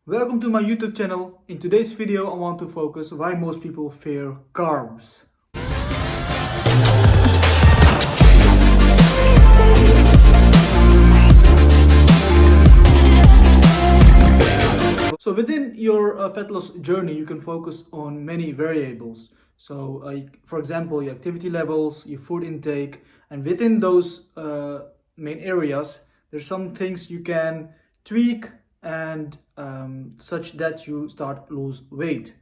Welcome to my YouTube channel. In today's video I want to focus why most people fear carbs. So within your fat loss journey you can focus on many variables. So for example, your activity levels, your food intake, and within those main areas there's some things you can tweak and such that you start lose weight.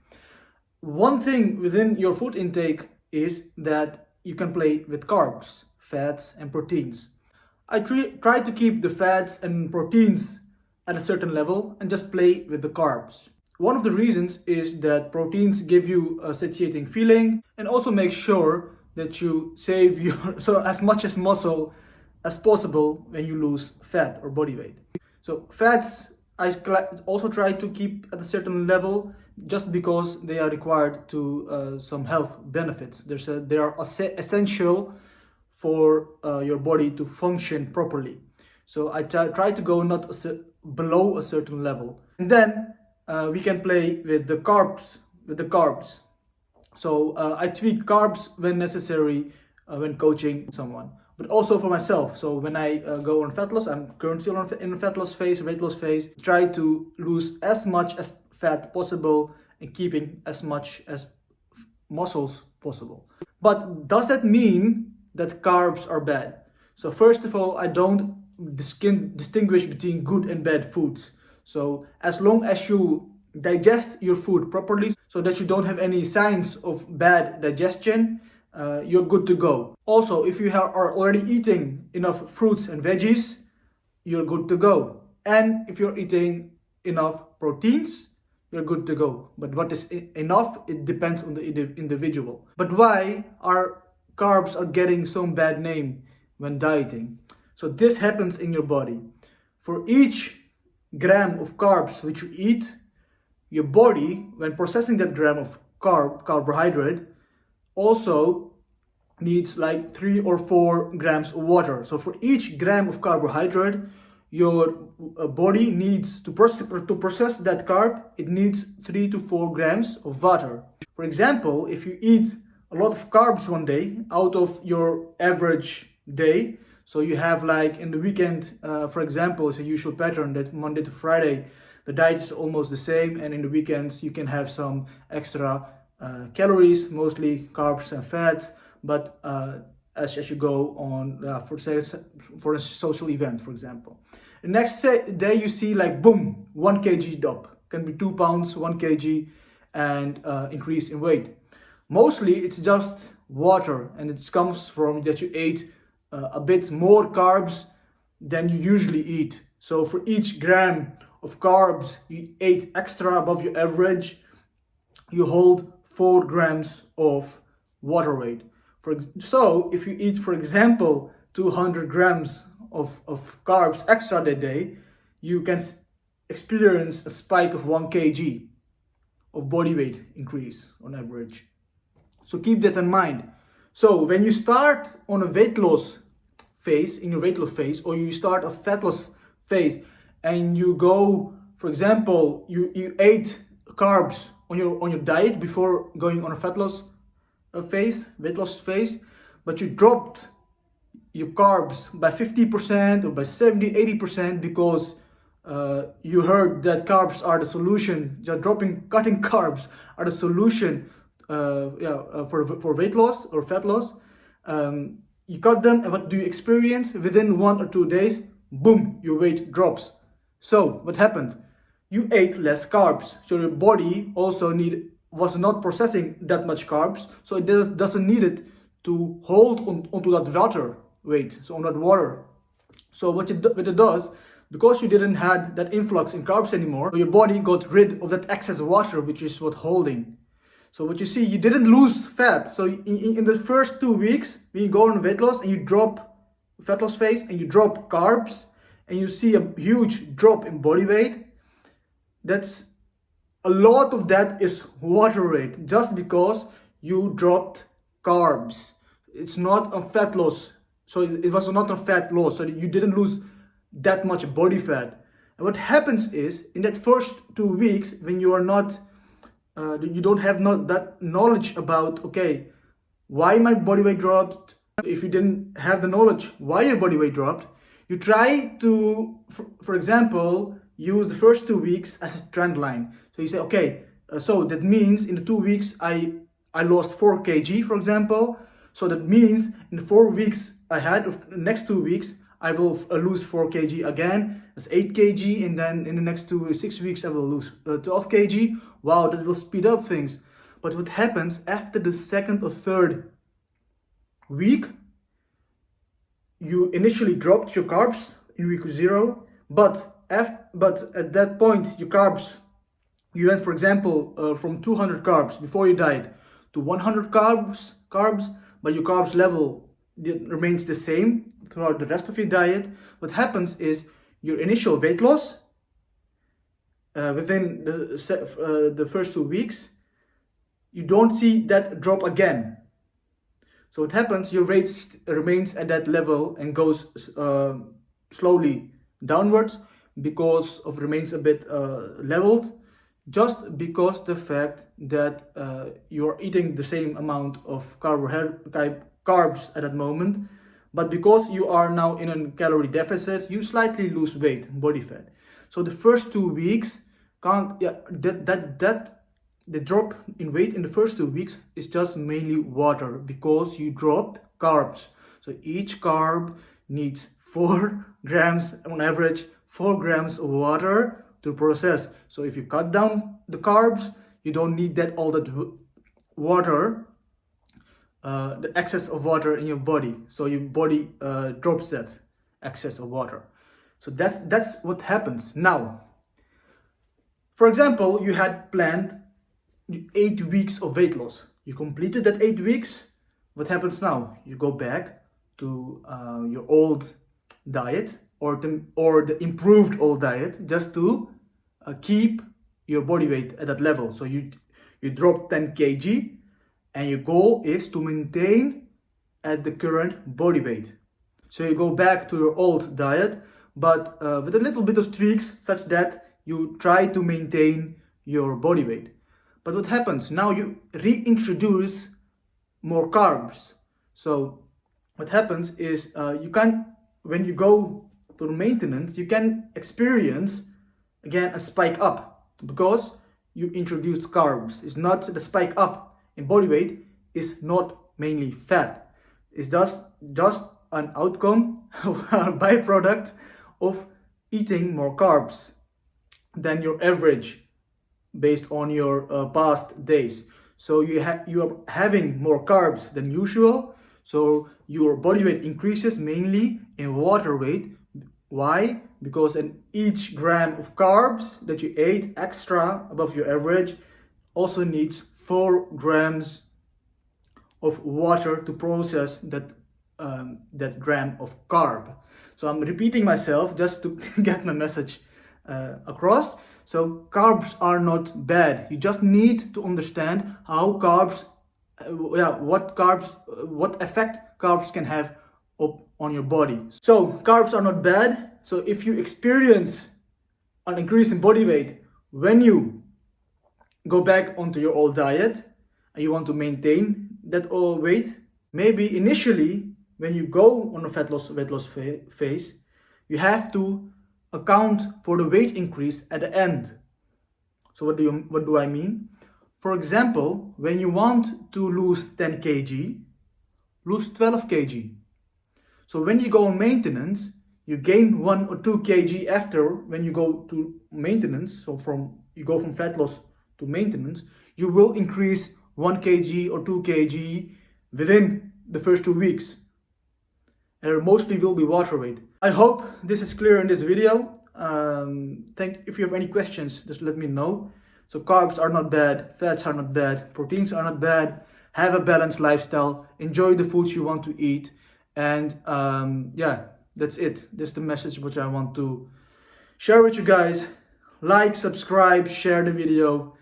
One thing within your food intake is that you can play with carbs, fats and proteins. I try to keep the fats and proteins at a certain level and just play with the carbs. One of the reasons is that proteins give you a satiating feeling and also make sure that you save your as much as muscle as possible when you lose fat or body weight. So fats I also try to keep at a certain level just because they are required to some health benefits. They are essential for your body to function properly. So I try to go not below a certain level. And then we can play with the carbs. So I tweak carbs when necessary when coaching someone. But also for myself. So when I go on fat loss, I'm currently in a fat loss phase, weight loss phase, try to lose as much as fat possible and keeping as much as muscles possible. But does that mean that carbs are bad? So first of all, I don't distinguish between good and bad foods. So as long as you digest your food properly so that you don't have any signs of bad digestion, you're good to go. Also, if you are already eating enough fruits and veggies, you're good to go. And if you're eating enough proteins, you're good to go. But what is enough, it depends on the individual. But why are carbs getting some bad name when dieting? So this happens in your body. For each gram of carbs which you eat, your body, when processing that gram of carbohydrate, also needs like 3 or 4 grams of water. So for each gram of carbohydrate, your body needs to process that carb, it needs 3 to 4 grams of water. For example, if you eat a lot of carbs one day out of your average day, so you have like in the weekend, for example, it's a usual pattern that Monday to Friday, the diet is almost the same, and in the weekends you can have some extra calories, mostly carbs and fats, but as you go on for a social event, for example. The next day you see like boom, 1 kg drop, can be 2 pounds, 1 kg, and increase in weight. Mostly it's just water, and it comes from that you ate a bit more carbs than you usually eat. So for each gram of carbs you ate extra above your average, you hold 4 grams of water weight. So if you eat, for example, 200 grams of carbs extra that day, you can experience a spike of 1 kg of body weight increase on average. So keep that in mind. So when you start on a weight loss phase, or you start a fat loss phase, and you go, for example, you ate carbs on your diet before going on a fat loss phase, weight loss phase, but you dropped your carbs by 50% or by 70-80% because you heard that carbs are the solution. Cutting carbs are the solution for weight loss or fat loss. You cut them, and what do you experience? Within 1 or 2 days, boom, your weight drops. So what happened? You ate less carbs, so your body also was not processing that much carbs, so it doesn't need it to hold onto that water weight, so on that water. So what it does, because you didn't have that influx in carbs anymore, your body got rid of that excess water, which is what holding. So what you see, you didn't lose fat. So in the first 2 weeks, when you go on weight loss and you drop fat loss phase and you drop carbs and you see a huge drop in body weight, that's a lot of that is water weight, just because you dropped carbs. It's not a fat loss. So it was not a fat loss. So you didn't lose that much body fat. And what happens is, in that first 2 weeks, when you are not, you don't have not that knowledge about, okay, why my body weight dropped. If you didn't have the knowledge why your body weight dropped, you try to, for example, use the first 2 weeks as a trend line. So you say, okay, so that means in the 2 weeks I lost 4 kg, for example. So that means in the 4 weeks ahead of the next 2 weeks, I will lose 4 kg again. That's 8 kg. And then in the next 6 weeks, I will lose 12 kg. Wow, that will speed up things. But what happens after the second or third week, you initially dropped your carbs in week 0, but at that point, your carbs, you went, for example, from 200 carbs before your diet to 100 carbs, but your carbs level remains the same throughout the rest of your diet. What happens is your initial weight loss within the first 2 weeks, you don't see that drop again. So what happens, your weight remains at that level and goes slowly downwards because of remains a bit leveled, just because the fact that you're eating the same amount of carbs at that moment, but because you are now in a calorie deficit, you slightly lose weight, body fat. So the first 2 weeks the drop in weight in the first 2 weeks is just mainly water, because you dropped carbs. So each carb needs 4 grams on average, 4 grams of water to process. So if you cut down the carbs, you don't need all that water, the excess of water in your body. So your body drops that excess of water. So that's what happens. Now, for example, you had planned 8 weeks of weight loss. You completed that 8 weeks. What happens now? You go back to your old diet or the improved old diet, just to keep your body weight at that level. So you drop 10 kg and your goal is to maintain at the current body weight. So you go back to your old diet, but with a little bit of tweaks, such that you try to maintain your body weight. But what happens now? You reintroduce more carbs. So what happens is when you go to the maintenance, you can experience again a spike up, because you introduced carbs. It's not the spike up in body weight is not mainly fat. It's just an outcome, a byproduct of eating more carbs than your average based on your past days. So you are having more carbs than usual. So your body weight increases mainly in water weight. Why? Because in each gram of carbs that you ate extra above your average also needs 4 grams of water to process that gram of carb. So I'm repeating myself just to get my message across. So carbs are not bad. You just need to understand how carbs, what effect carbs can have on your body. So carbs are not bad. So if you experience an increase in body weight when you go back onto your old diet and you want to maintain that old weight, maybe initially when you go on a weight loss phase, you have to account for the weight increase at the end. So what do I mean? For example, when you want to lose 10 kg, lose 12 kg. So when you go on maintenance, you gain 1 or 2 kg after when you go to maintenance. So you go from fat loss to maintenance, you will increase 1 kg or 2 kg within the first 2 weeks. And it mostly will be water weight. I hope this is clear in this video. If you have any questions, just let me know. So carbs are not bad, fats are not bad, proteins are not bad. Have a balanced lifestyle, enjoy the foods you want to eat, and that's it. This is the message which I want to share with you guys. Like, subscribe, share the video,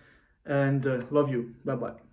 and love you. Bye bye.